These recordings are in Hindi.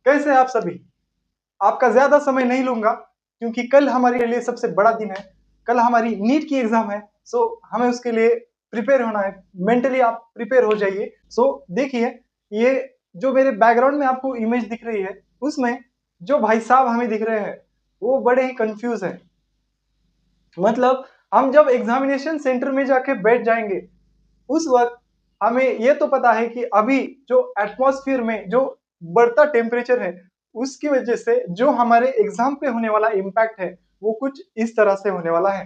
कैसे हैं आप सभी? आपका ज़्यादा समय नहीं लूँगा क्योंकि कल हमारे लिए सबसे बड़ा दिन है। कल हमारी नीट की एग्ज़ाम है, सो हमें उसके लिए प्रिपेयर होना है। मेंटली आप प्रिपेयर हो जाइए। सो देखिए, ये जो मेरे बैकग्राउंड में आपको इमेज दिख रही है, उसमें जो भाई साहब हमें दिख रहे हैं, वो बड़े ही कन्फ्यूज़ हैं। मतलब हम जब एग्ज़ामिनेशन सेंटर में जाके बैठ जाएँगे, उस वक़्त हमें ये तो पता है कि अभी जो एटमॉस्फेयर में जो बढ़ता टेम्परेचर है, उसकी वजह से जो हमारे एग्ज़ाम पे होने वाला इम्पैक्ट है, वो कुछ इस तरह से होने वाला है।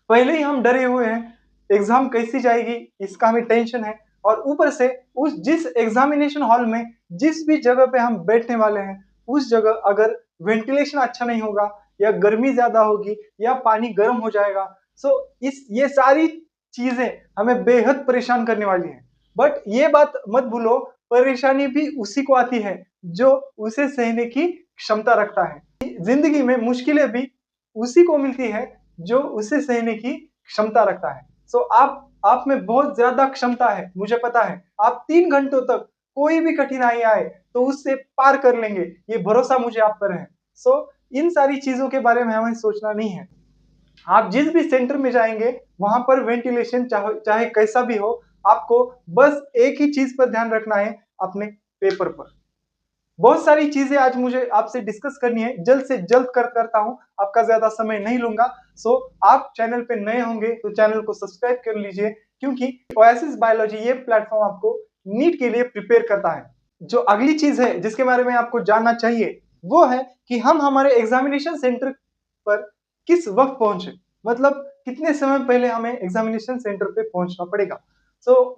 पहले ही हम डरे हुए हैं, एग्ज़ाम कैसी जाएगी इसका हमें टेंशन है और ऊपर से उस जिस एग्ज़ामिनेशन हॉल में जिस भी जगह पे हम बैठने वाले हैं, उस जगह अगर वेंटिलेशन अच्छा नहीं होगा या गर्मी ज़्यादा होगी या पानी गर्म हो जाएगा, सो इस ये सारी चीज़ें हमें बेहद परेशान करने वाली हैं। बट ये बात मत भूलो, परेशानी भी उसी को आती है, जो उसे सहने की क्षमता रखता है। ज़िंदगी में मुश्किलें भी उसी को मिलती है जो उसे सहने की क्षमता रखता है। सो आप में बहुत ज़्यादा क्षमता है, मुझे पता है। आप 3 घंटों तक कोई भी कठिनाई आए, तो उससे पार कर लेंगे, ये भरोसा मुझे आप पर है। सो इन सारी चीज़ों के बारे में हमें सोचना नहीं है। आप जिस भी सेंटर में जाएँगे, वहाँ पर वेंटिलेशन चाहे चाहे कैसा भी हो, आपको बस एक ही चीज़ पर ध्यान रखना है, अपने पेपर पर। बहुत सारी चीज़ें आज मुझे आपसे डिस्कस करनी है, जल्द से जल्द करता हूँ, आपका ज़्यादा समय नहीं लूँगा। सो आप चैनल पे नए होंगे तो चैनल को सब्सक्राइब कर लीजिए क्योंकि ओएसिस बायोलॉजी ये प्लेटफ़ॉर्म आपको नीट के लिए प्रिपेयर करता है। जो अगली चीज़ है जिसके बारे में आपको जानना चाहिए, वो है कि हम हमारे एग्ज़ामिनेशन सेंटर पर किस वक़्त पहुँचे? मतलब कितने समय पहले हमें एग्ज़ामिनेशन सेंटर पे पहुँचना पड़ेगा।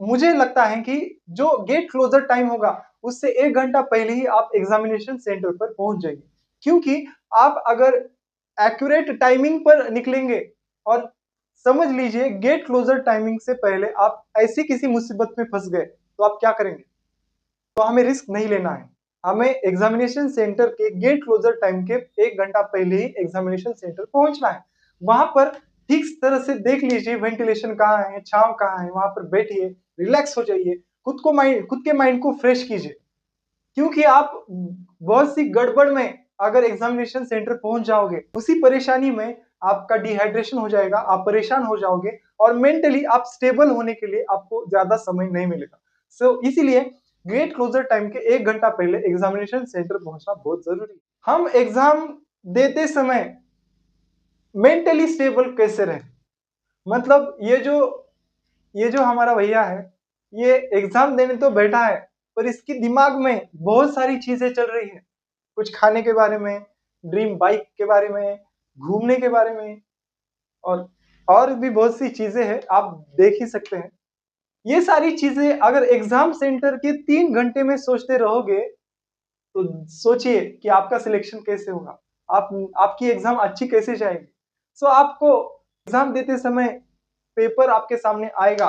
मुझे लगता है कि जो गेट क्लोज़र टाइम होगा, उससे 1 घंटा पहले ही आप एग्ज़ामिनेशन सेंटर पर पहुँच जाइए। क्योंकि आप अगर एक्यूरेट टाइमिंग पर निकलेंगे और समझ लीजिए गेट क्लोज़र टाइमिंग से पहले आप ऐसी किसी मुसीबत में फँस गए, तो आप क्या करेंगे? तो हमें रिस्क नहीं लेना है। हमें एग्ज़ामिनेशन सेंटर के गेट क्लोज़र टाइम के 1 घंटा पहले ही एग्ज़ामिनेशन सेंटर पहुँचना है। वहाँ पर ठीक तरह से देख लीजिए वेंटिलेशन कहाँ है, छाँव कहाँ है, वहाँ पर बैठिए, रिलैक्स हो जाइए, खुद के माइंड को फ्रेश कीजिए। क्योंकि आप बहुत सी गड़बड़ में अगर एग्ज़ामिनेशन सेंटर पहुँच जाओगे, उसी परेशानी में आपका डिहाइड्रेशन हो जाएगा, आप परेशान हो जाओगे और मेंटली आप स्टेबल होने के लिए आपको ज़्यादा समय नहीं मिलेगा। इसीलिए गेट क्लोज़र टाइम के 1 घंटा पहले एग्ज़ामिनेशन सेंटर पहुँचना बहुत ज़रूरी है। हम एग्ज़ाम देते समय मेंटली स्टेबल कैसे रहें? मतलब ये जो हमारा भैया है, ये एग्ज़ाम देने तो बैठा है, पर इसके दिमाग में बहुत सारी चीज़ें चल रही हैं। कुछ खाने के बारे में, ड्रीम बाइक के बारे में, घूमने के बारे में और और भी बहुत सी चीज़ें हैं, आप देख ही सकते हैं। ये सारी चीज़ें अगर एग्ज़ाम सेंटर के 3 घंटे में सोचते रहोगे, तो सोचिए कि आपका सिलेक्शन कैसे होगा? आपकी एग्ज़ाम अच्छी कैसे जाएगी? आपको एग्ज़ाम देते समय पेपर आपके सामने आएगा,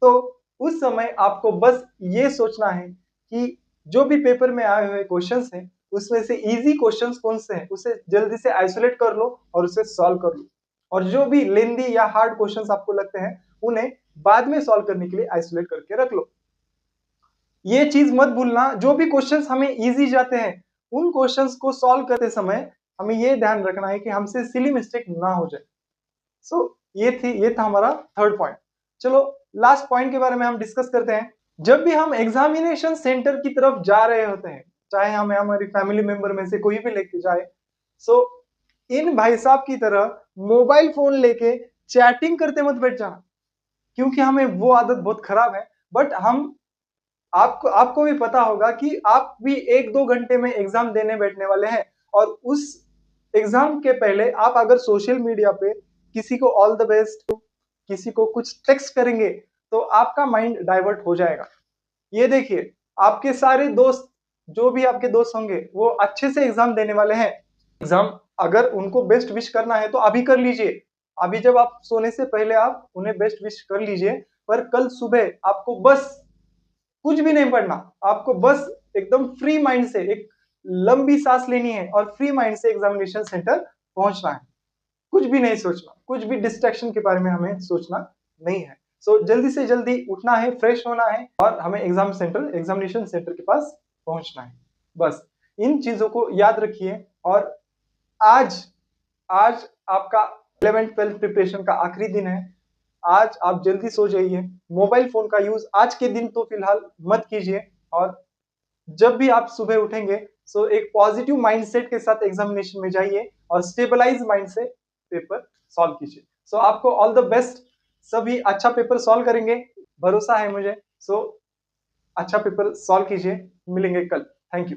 तो उस समय आपको बस ये सोचना है कि जो भी पेपर में आए हुए क्वेश्चन्स हैं, उसमें से ईज़ी क्वेश्चन्स कौन-से हैं, उसे जल्दी से आइसोलेट कर लो और उसे सॉल्व कर लो। और जो भी लेंथी या हार्ड क्वेश्चन्स आपको लगते हैं, उन्हें बाद में सॉल्व करने के लिए आइसोलेट करके रख लो। ये चीज़ मत भूलना, जो भी क्वेश्चन्स हमें ईज़ी जाते हैं, उन क्वेश्चन्स को सॉल्व करते समय हमें ये ध्यान रखना है कि हमसे सिली मिस्टेक ना हो जाए। ये था हमारा थर्ड पॉइंट। चलो लास्ट पॉइंट के बारे में हम डिस्कस करते हैं। जब भी हम एग्जामिनेशन सेंटर की तरफ जा रहे होते हैं, चाहे हमें हमारी फैमिली मेंबर में से कोई भी लेके जाए, सो इन भाई साहब की तरह मोबाइल फोन लेके चैटिंग करते मत बैठ जाना, क्योंकि हमें वो आदत बहुत खराब है। बट हम आपको आपको भी पता होगा कि आप भी 1-2 घंटे में एग्जाम देने बैठने वाले हैं और उस एग्जाम के पहले आप अगर सोशल मीडिया पे किसी को ऑल द बेस्ट, किसी को कुछ टेक्स्ट करेंगे, तो आपका माइंड डाइवर्ट हो जाएगा। ये देखिए, आपके सारे दोस्त, जो भी आपके दोस्त होंगे, वो अच्छे से एग्जाम देने वाले हैं। एग्जाम अगर उनको बेस्ट विश करना है तो अभी कर लीजिए। अभी जब आप सोने से पहले आप उन्हें बेस्ट विश कर लीजिए, पर कल सुबह आपको बस कुछ भी नहीं पढ़ना, आपको बस एकदम फ्री माइंड से एक लंबी सांस लेनी है और फ्री माइंड से एग्जामिनेशन सेंटर पहुंचना है। कुछ भी नहीं सोचना, कुछ भी डिस्ट्रैक्शन के बारे में हमें सोचना नहीं है। जल्दी से जल्दी उठना है, फ्रेश होना है और हमें एग्जामिनेशन सेंटर के पास पहुंचना है। बस इन चीजों को याद रखिए। और आज आज आपका 11th-12th प्रिपरेशन का आखिरी दिन है। आज आप जल्दी सो जाइए। मोबाइल फोन का यूज आज के दिन तो फिलहाल मत कीजिए। और जब भी आप सुबह उठेंगे सो एक पॉजिटिव माइंडसेट के साथ एग्जामिनेशन में जाइए और स्टेबलाइज माइंड से पेपर सॉल्व कीजिए। सो आपको ऑल द बेस्ट। सभी अच्छा पेपर सॉल्व करेंगे, भरोसा है मुझे। सो अच्छा पेपर सॉल्व कीजिए। मिलेंगे कल। Thank you.